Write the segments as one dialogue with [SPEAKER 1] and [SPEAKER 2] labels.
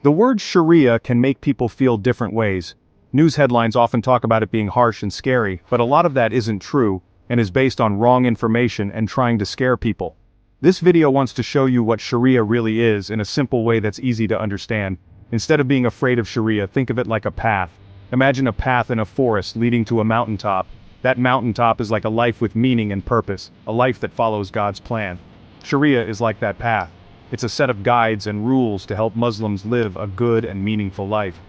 [SPEAKER 1] The word Sharia can make people feel different ways. News headlines often talk about it being harsh and scary, but a lot of that isn't true, and is based on wrong information and trying to scare people. This video wants to show you what Sharia really is in a simple way that's easy to understand. Instead of being afraid of Sharia, think of it like a path. Imagine a path in a forest leading to a mountaintop. That mountaintop is like a life with meaning and purpose, a life that follows God's plan. Sharia is like that path. It's a set of guides and rules to help Muslims live a good and meaningful life.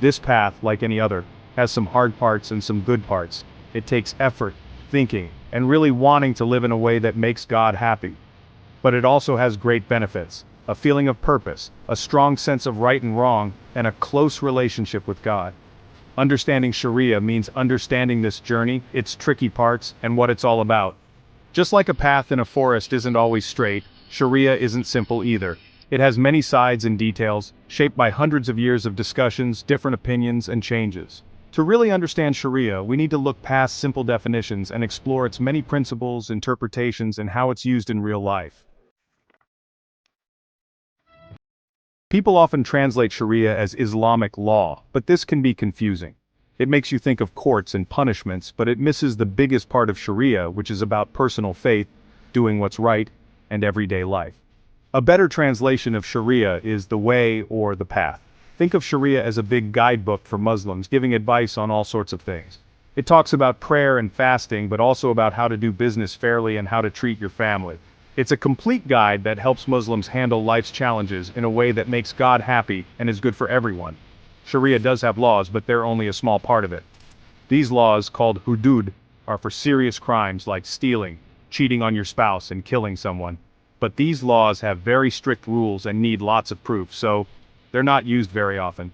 [SPEAKER 1] This path, like any other, has some hard parts and some good parts. It takes effort, thinking, and really wanting to live in a way that makes God happy. But it also has great benefits, a feeling of purpose, a strong sense of right and wrong, and a close relationship with God. Understanding Sharia means understanding this journey, its tricky parts, and what it's all about. Just like a path in a forest isn't always straight, Sharia isn't simple either. It has many sides and details, shaped by hundreds of years of discussions, different opinions, and changes. To really understand Sharia, we need to look past simple definitions and explore its many principles, interpretations, and how it's used in real life. People often translate Sharia as Islamic law, but this can be confusing. It makes you think of courts and punishments, but it misses the biggest part of Sharia, which is about personal faith, doing what's right, and everyday life. A better translation of Sharia is the way or the path. Think of Sharia as a big guidebook for Muslims, giving advice on all sorts of things. It talks about prayer and fasting, but also about how to do business fairly and how to treat your family. It's a complete guide that helps Muslims handle life's challenges in a way that makes God happy and is good for everyone. Sharia does have laws, but they're only a small part of it. These laws, called hudud, are for serious crimes like stealing, cheating on your spouse, and killing someone. But these laws have very strict rules and need lots of proof, so they're not used very often.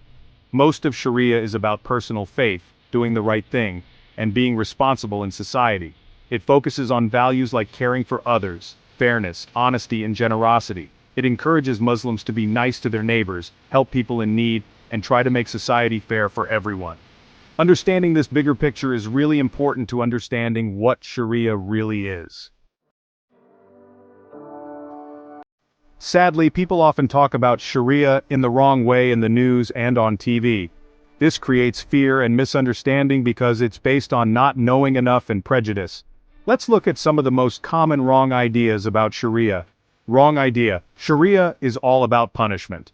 [SPEAKER 1] Most of Sharia is about personal faith, doing the right thing, and being responsible in society. It focuses on values like caring for others, fairness, honesty, and generosity. It encourages Muslims to be nice to their neighbors, help people in need, and try to make society fair for everyone. Understanding this bigger picture is really important to understanding what Sharia really is. Sadly, people often talk about Sharia in the wrong way in the news and on TV. This creates fear and misunderstanding because it's based on not knowing enough and prejudice. Let's look at some of the most common wrong ideas about Sharia. Wrong idea. Sharia is all about punishment.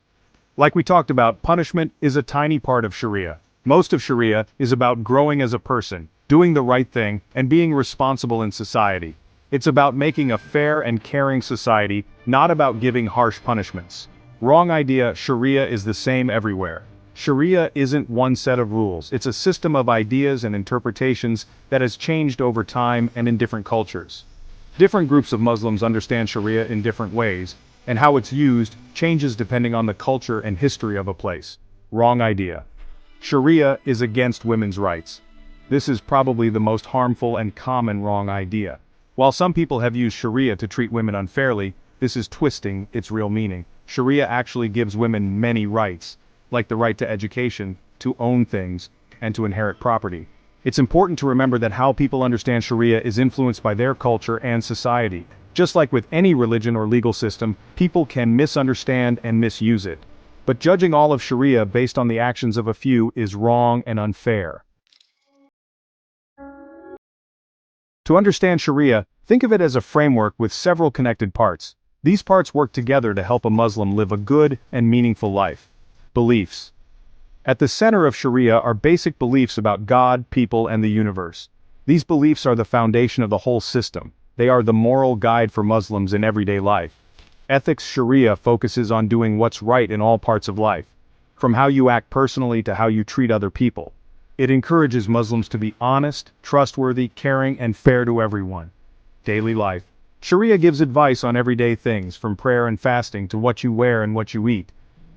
[SPEAKER 1] Like we talked about, punishment is a tiny part of Sharia. Most of Sharia is about growing as a person, doing the right thing, and being responsible in society. It's about making a fair and caring society, not about giving harsh punishments. Wrong idea. Sharia is the same everywhere. Sharia isn't one set of rules, it's a system of ideas and interpretations that has changed over time and in different cultures. Different groups of Muslims understand Sharia in different ways, and how it's used changes depending on the culture and history of a place. Wrong idea. Sharia is against women's rights. This is probably the most harmful and common wrong idea. While some people have used Sharia to treat women unfairly, this is twisting its real meaning. Sharia actually gives women many rights, like the right to education, to own things, and to inherit property. It's important to remember that how people understand Sharia is influenced by their culture and society. Just like with any religion or legal system, people can misunderstand and misuse it. But judging all of Sharia based on the actions of a few is wrong and unfair. To understand Sharia, think of it as a framework with several connected parts. These parts work together to help a Muslim live a good and meaningful life. Beliefs. At the center of Sharia are basic beliefs about God, people, and the universe. These beliefs are the foundation of the whole system. They are the moral guide for Muslims in everyday life. Ethics. Sharia focuses on doing what's right in all parts of life, from how you act personally to how you treat other people. It encourages Muslims to be honest, trustworthy, caring, and fair to everyone. Daily life. Sharia gives advice on everyday things, from prayer and fasting to what you wear and what you eat.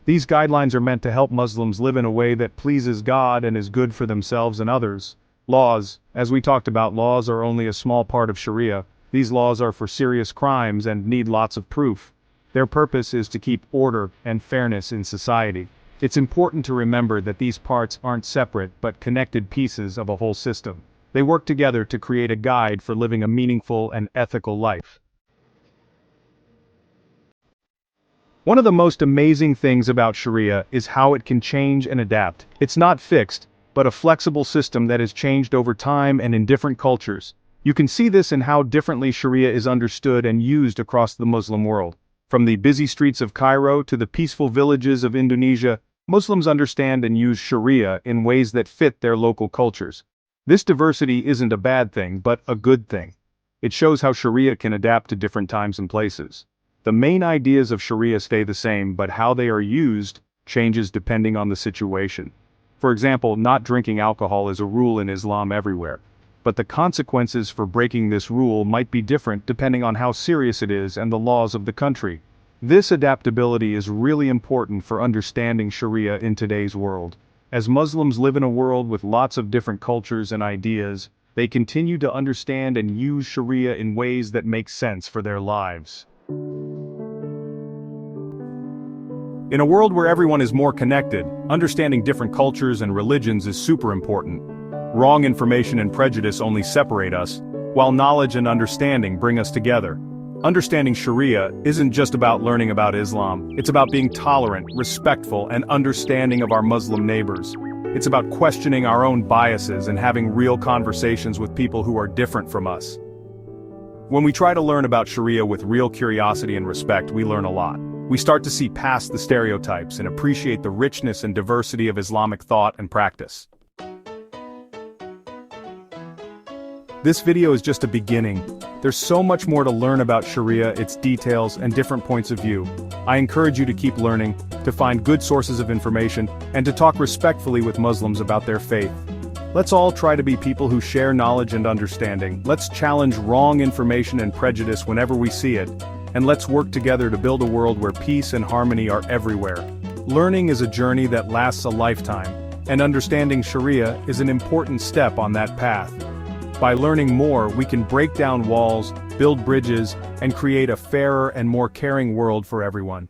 [SPEAKER 1] These guidelines are meant to help Muslims live in a way that pleases God and is good for themselves and others. Laws. As we talked about, laws are only a small part of Sharia. These laws are for serious crimes and need lots of proof. Their purpose is to keep order and fairness in society. It's important to remember that these parts aren't separate but connected pieces of a whole system. They work together to create a guide for living a meaningful and ethical life. One of the most amazing things about Sharia is how it can change and adapt. It's not fixed, but a flexible system that has changed over time and in different cultures. You can see this in how differently Sharia is understood and used across the Muslim world. From the busy streets of Cairo to the peaceful villages of Indonesia, Muslims understand and use Sharia in ways that fit their local cultures. This diversity isn't a bad thing, but a good thing. It shows how Sharia can adapt to different times and places. The main ideas of Sharia stay the same, but how they are used changes depending on the situation. For example, not drinking alcohol is a rule in Islam everywhere. But the consequences for breaking this rule might be different depending on how serious it is and the laws of the country. This adaptability is really important for understanding Sharia in today's world. As Muslims live in a world with lots of different cultures and ideas, they continue to understand and use Sharia in ways that make sense for their lives. In a world where everyone is more connected, understanding different cultures and religions is super important. Wrong information and prejudice only separate us, while knowledge and understanding bring us together. Understanding Sharia isn't just about learning about Islam, it's about being tolerant, respectful, and understanding of our Muslim neighbors. It's about questioning our own biases and having real conversations with people who are different from us. When we try to learn about Sharia with real curiosity and respect, we learn a lot. We start to see past the stereotypes and appreciate the richness and diversity of Islamic thought and practice. This video is just a beginning. There's so much more to learn about Sharia, its details, and different points of view. I encourage you to keep learning, to find good sources of information, and to talk respectfully with Muslims about their faith. Let's all try to be people who share knowledge and understanding. Let's challenge wrong information and prejudice whenever we see it. And let's work together to build a world where peace and harmony are everywhere. Learning is a journey that lasts a lifetime, and understanding Sharia is an important step on that path. By learning more, we can break down walls, build bridges, and create a fairer and more caring world for everyone.